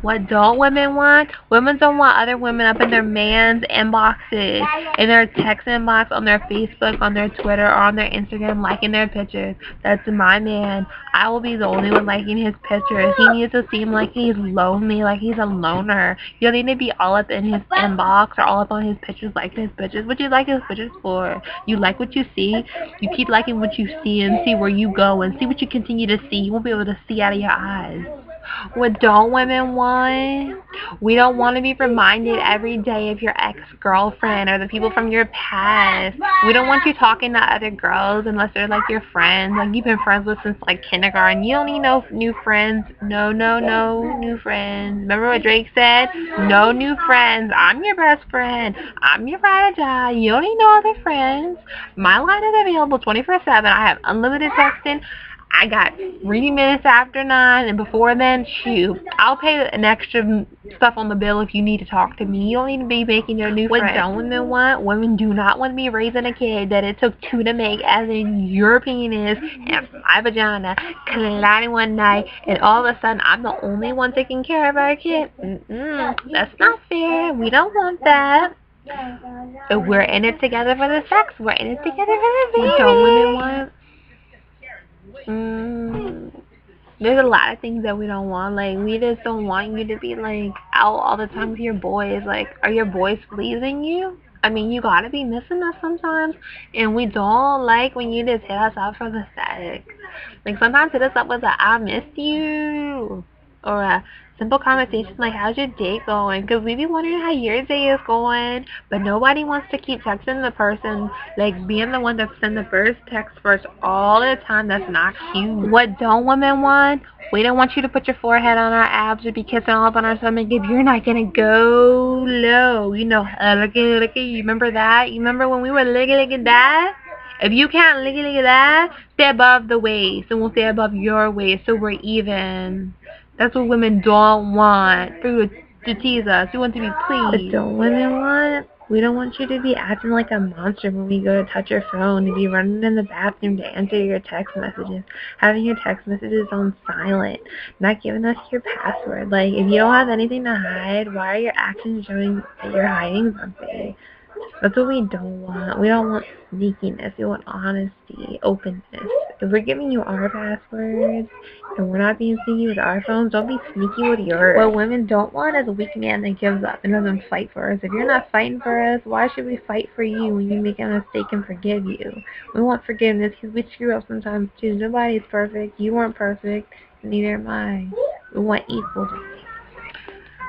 What don't women want? Women don't want other women up in their man's inboxes, in their text inbox, on their Facebook, on their Twitter, or on their Instagram, liking their pictures. That's my man. I will be the only one liking his pictures. He needs to seem like he's lonely, like he's a loner. You don't need to be all up in his inbox or all up on his pictures, liking his pictures. What you like his pictures for? You like what you see. You keep liking what you see and see where you go and see what you continue to see. You won't be able to see out of your eyes. What don't women want? We don't want to be reminded every day of your ex-girlfriend or the people from your past. We don't want you talking to other girls unless they're like your friends, like you've been friends with since like kindergarten. You don't need no new friends. No new friends. Remember what Drake said? No new friends. I'm your best friend. I'm your ride or die. You don't need no other friends. My line is available 24/7. I have unlimited texting. I got 3 minutes after 9, and before then, shoot, I'll pay an extra stuff on the bill if you need to talk to me. You don't need to be making your new friends. What don't women want? Women do not want to be raising a kid that it took 2 to make, as in your penis and my vagina colliding one night, and all of a sudden, I'm the only one taking care of our kid. That's not fair. We don't want that. So we're in it together for the sex. We're in it together for the baby. What don't women want? There's a lot of things that we don't want. Like, we just don't want you to be like out all the time with your boys. Like, are your boys pleasing you? I mean, you gotta be missing us sometimes, and we don't like when you just hit us up for the sex. Like, sometimes hit us up with a "I missed you" or a simple conversation like, "How's your day going?" Because we be wondering how your day is going, but nobody wants to keep texting the person, like being the one that send the first text first all the time. That's not cute. What don't women want? We don't want you to put your forehead on our abs or be kissing all up on our stomach if you're not gonna go low. You know, licky. You remember that? You remember when we were licky that? If you can't licky that, stay above the waist, and we'll stay above your waist, so we're even. That's what women don't want. For you to tease us. We want to be pleased. But don't women want? We don't want you to be acting like a monster when we go to touch your phone, to be running in the bathroom to answer your text messages, having your text messages on silent, not giving us your password. Like, if you don't have anything to hide, why are your actions showing that you're hiding something? That's what we don't want. We don't want sneakiness. We want honesty, openness. If we're giving you our passwords and we're not being sneaky with our phones, don't be sneaky with yours. What women don't want is a weak man that gives up and doesn't fight for us. If you're not fighting for us, why should we fight for you when you make a mistake and forgive you? We want forgiveness because we screw up sometimes too. Nobody's perfect. You weren't perfect. Neither am I. We want equal.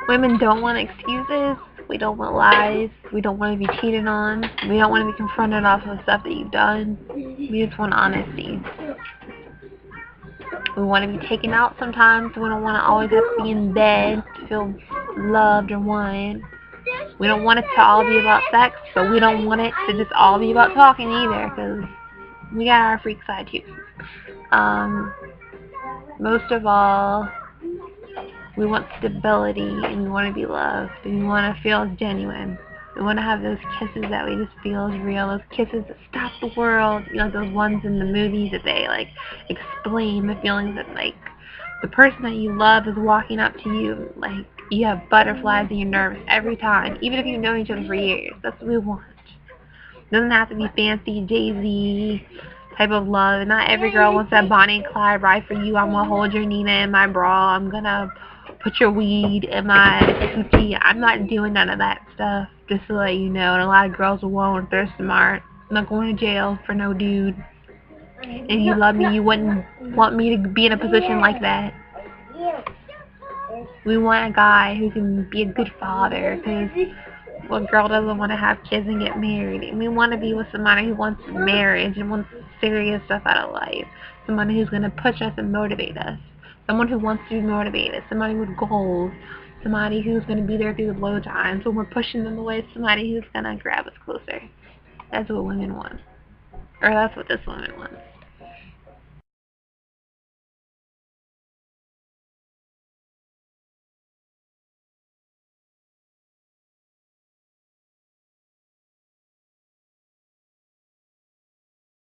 Women don't want excuses. We don't want lies. We don't want to be cheated on. We don't want to be confronted off of stuff that you've done. We just want honesty. We want to be taken out sometimes. We don't want to always have to be in bed to feel loved or wanted. We don't want it to all be about sex, but we don't want it to just all be about talking either, because we got our freak side too. Most of all, we want stability, and we want to be loved, and we want to feel genuine. We want to have those kisses that we just feel is real, those kisses that stop the world, you know, those ones in the movies that they, like, explain the feelings that, like, the person that you love is walking up to you, like, you have butterflies in your nerves every time, even if you've known each other for years. That's what we want. It doesn't have to be fancy, Jay-Z type of love. Not every girl wants that Bonnie and Clyde ride for you. I'm going to hold your Nina in my bra. I'm going to put your weed in my coochie. I'm not doing none of that stuff, just to let you know. And a lot of girls won't. They're smart. I'm not going to jail for no dude. If you love me, you wouldn't want me to be in a position like that. We want a guy who can be a good father, because what girl doesn't want to have kids and get married? And we want to be with somebody who wants marriage and wants serious stuff out of life. Somebody who's going to push us and motivate us. Someone who wants to be motivated. Somebody with goals. Somebody who's going to be there through the low times. When we're pushing them away, somebody who's going to grab us closer. That's what women want. Or that's what this woman wants.